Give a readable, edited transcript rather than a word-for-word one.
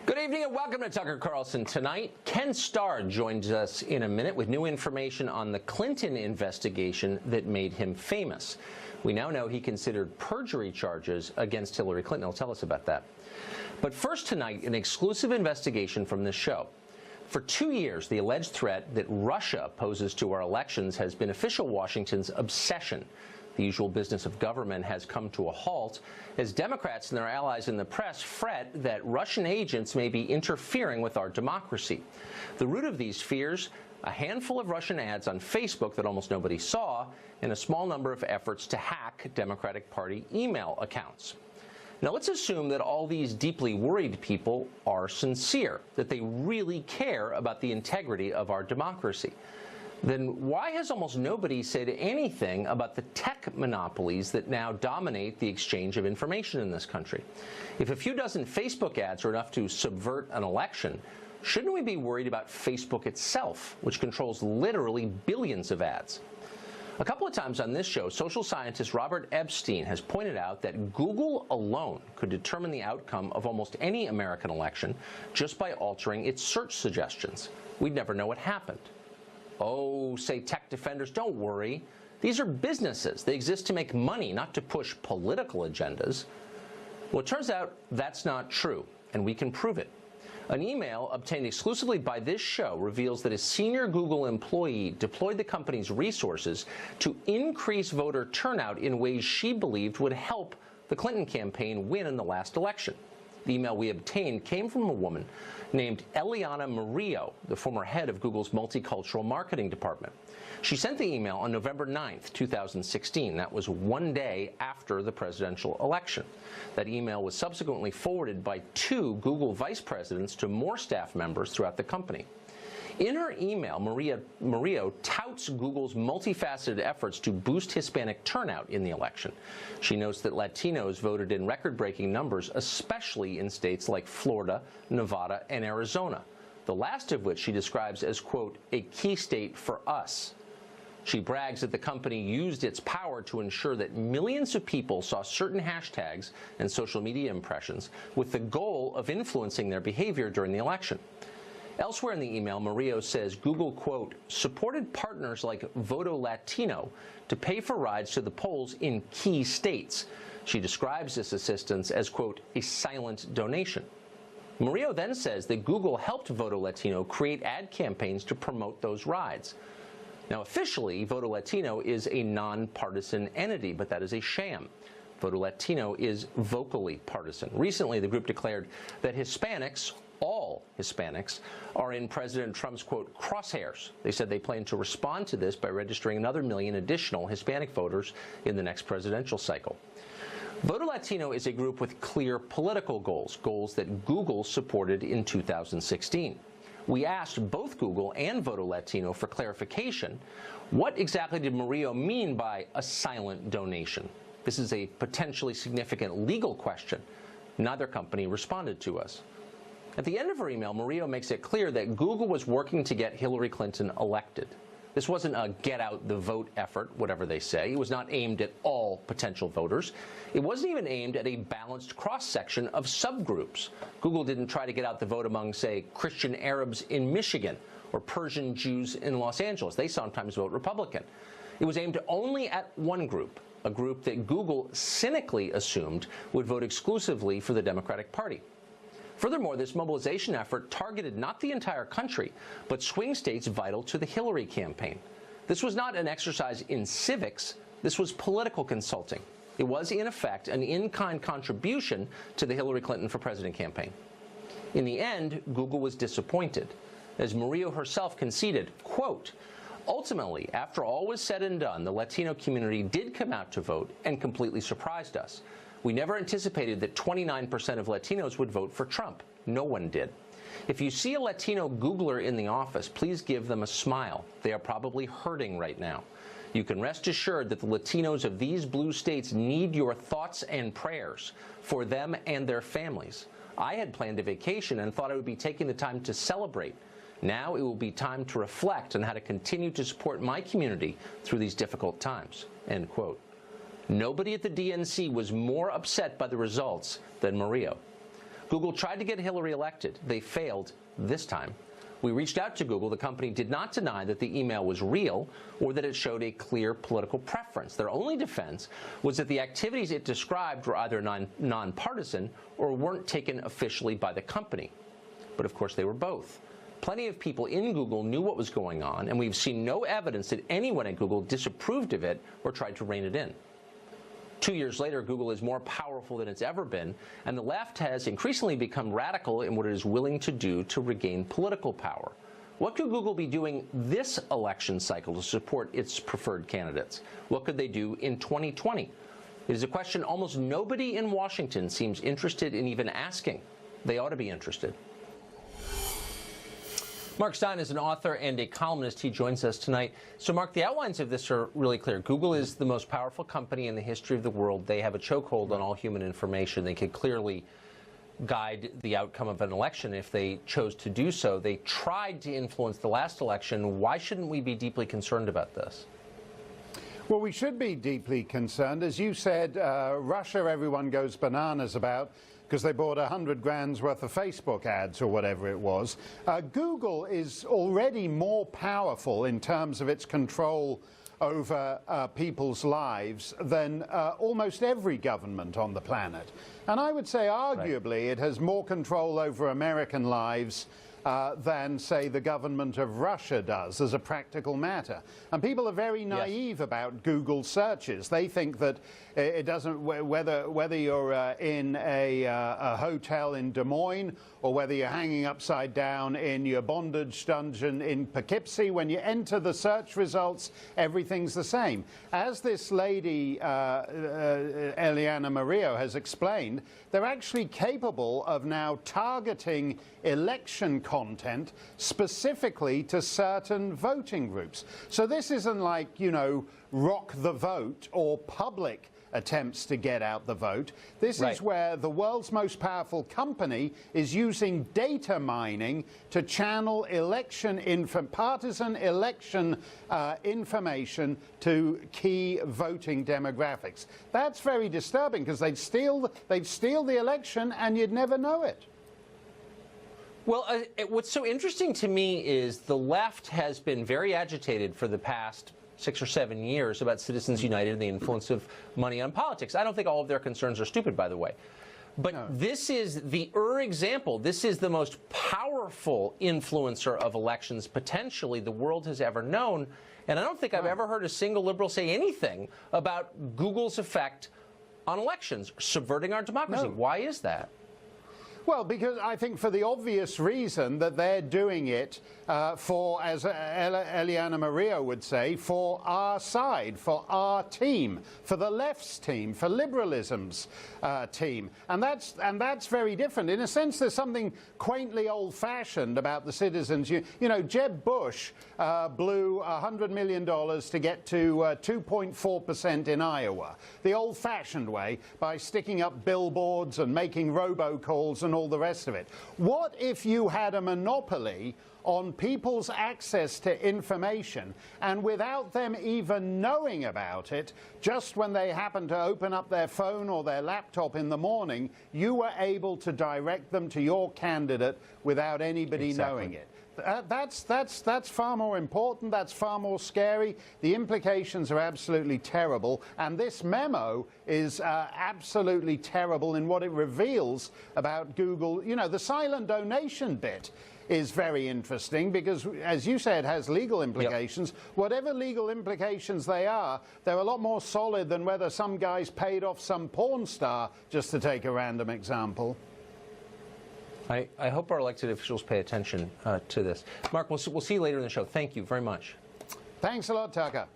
Good evening and welcome to Tucker Carlson Tonight. Ken Starr joins us in a minute with new information on the Clinton investigation that made him famous. We now know he considered perjury charges against Hillary Clinton. He'll tell us about that. But first tonight, an exclusive investigation from this show. For 2 years, the alleged threat that Russia poses to our elections has been official Washington's obsession. The usual business of government has come to a halt as Democrats and their allies in the press fret that Russian agents may be interfering with our democracy. The root of these fears, a handful of Russian ads on Facebook that almost nobody saw, and a small number of efforts to hack Democratic Party email accounts. Now, let's assume that all these deeply worried people are sincere, that they really care about the integrity of our democracy. Then why has almost nobody said anything about the tech monopolies that now dominate the exchange of information in this country? If a few dozen Facebook ads are enough to subvert an election, shouldn't we be worried about Facebook itself, which controls literally billions of ads? A couple of times on this show, social scientist Robert Epstein has pointed out that Google alone could determine the outcome of almost any American election just by altering its search suggestions. We'd never know what happened. Oh, say tech defenders, don't worry. These are businesses. They exist to make money, not to push political agendas. Well, it turns out that's not true, and we can prove it. An email obtained exclusively by this show reveals that a senior Google employee deployed the company's resources to increase voter turnout in ways she believed would help the Clinton campaign win in the last election. The email we obtained came from a woman named Eliana Murillo, the former head of Google's multicultural marketing department. She sent the email on November 9th, 2016. That was one day after the presidential election. That email was subsequently forwarded by 2 Google vice presidents to more staff members throughout the company. In her email, Murillo touts Google's multifaceted efforts to boost Hispanic turnout in the election. She notes that Latinos voted in record-breaking numbers, especially in states like Florida, Nevada, and Arizona, the last of which she describes as, quote, a key state for us. She brags that the company used its power to ensure that millions of people saw certain hashtags and social media impressions with the goal of influencing their behavior during the election. Elsewhere in the email, Murillo says Google, quote, supported partners like Voto Latino to pay for rides to the polls in key states. She describes this assistance as, quote, a silent donation. Murillo then says that Google helped Voto Latino create ad campaigns to promote those rides. Now, officially, Voto Latino is a nonpartisan entity, but that is a sham. Voto Latino is vocally partisan. Recently, the group declared that Hispanics, all Hispanics, are in President Trump's, quote, crosshairs. They said they plan to respond to this by registering another 1 million additional Hispanic voters in the next presidential cycle. Voto Latino is a group with clear political goals, goals that Google supported in 2016. We asked both Google and Voto Latino for clarification. What exactly did Murillo mean by a silent donation? This is a potentially significant legal question. Neither company responded to us. At the end of her email, Murillo makes it clear that Google was working to get Hillary Clinton elected. This wasn't a get-out-the-vote effort, whatever they say. It was not aimed at all potential voters. It wasn't even aimed at a balanced cross-section of subgroups. Google didn't try to get out the vote among, say, Christian Arabs in Michigan or Persian Jews in Los Angeles. They sometimes vote Republican. It was aimed only at one group, a group that Google cynically assumed would vote exclusively for the Democratic Party. Furthermore, this mobilization effort targeted not the entire country, but swing states vital to the Hillary campaign. This was not an exercise in civics. This was political consulting. It was, in effect, an in-kind contribution to the Hillary Clinton for President campaign. In the end, Google was disappointed. As Murillo herself conceded, quote, ultimately, after all was said and done, the Latino community did come out to vote and completely surprised us. We never anticipated that 29% of Latinos would vote for Trump. No one did. If you see a Latino Googler in the office, please give them a smile. They are probably hurting right now. You can rest assured that the Latinos of these blue states need your thoughts and prayers for them and their families. I had planned a vacation and thought I would be taking the time to celebrate. Now it will be time to reflect on how to continue to support my community through these difficult times. End quote. Nobody at the DNC was more upset by the results than Murillo. Google tried to get Hillary elected. They failed this time. We reached out to Google. The company did not deny that the email was real or that it showed a clear political preference. Their only defense was that the activities it described were either nonpartisan or weren't taken officially by the company. But of course they were both. Plenty of people in Google knew what was going on, and we've seen no evidence that anyone at Google disapproved of it or tried to rein it in. 2 years later, Google is more powerful than it's ever been, and the left has increasingly become radical in what it is willing to do to regain political power. What could Google be doing this election cycle to support its preferred candidates? What could they do in 2020? It is a question almost nobody in Washington seems interested in even asking. They ought to be interested. Mark Stein is an author and a columnist. He joins us tonight. So, Mark, the outlines of this are really clear. Google is the most powerful company in the history of the world. They have a chokehold on all human information. They could clearly guide the outcome of an election if they chose to do so. They tried to influence the last election. Why shouldn't we be deeply concerned about this? Well, we should be deeply concerned. As you said, Russia, everyone goes bananas about, because they bought 100 grand's worth of Facebook ads or whatever it was. Google is already more powerful in terms of its control over people's lives than almost every government on the planet. And I would say arguably it has more control over American lives than, say, the government of Russia does as a practical matter. And people are very naive about Google searches. They think that it doesn't, whether you're in a hotel in Des Moines or whether you're hanging upside down in your bondage dungeon in Poughkeepsie, when you enter the search results, everything's the same. As this lady, Eliana Murillo, has explained, they're actually capable of now targeting election content specifically to certain voting groups. So this isn't like, you know, rock the vote or public attempts to get out the vote. This is where the world's most powerful company is using data mining to channel partisan election information to key voting demographics. That's very disturbing, because they'd steal the election and you'd never know it. Well, what's so interesting to me is the left has been very agitated for the past 6 or 7 years about Citizens United and the influence of money on politics. I don't think all of their concerns are stupid, by the way. But this is the example. This is the most powerful influencer of elections, potentially, the world has ever known. And I don't think I've ever heard a single liberal say anything about Google's effect on elections, subverting our democracy. Why is that? Well, because I think for the obvious reason that they're doing it for, as Eliana Murillo would say, for our side, for our team, for the left's team, for liberalism's team. And that's very different. In a sense, there's something quaintly old-fashioned about the Citizens. You know, Jeb Bush blew $100 million to get to 2.4% in Iowa, the old-fashioned way, by sticking up billboards and making robocalls and all the rest of it. What if you had a monopoly on people's access to information, and without them even knowing about it, just when they happen to open up their phone or their laptop in the morning, you were able to direct them to your candidate without anybody knowing it? That's far more important. That's far more scary. The implications are absolutely terrible. And this memo is absolutely terrible in what it reveals about Google. You know, the silent donation bit is very interesting because, as you said, it has legal implications. Whatever legal implications they are, they're a lot more solid than whether some guy's paid off some porn star, just to take a random example. I hope our elected officials pay attention to this. Mark, we'll see you later in the show. Thank you very much. Thanks a lot, Tucker.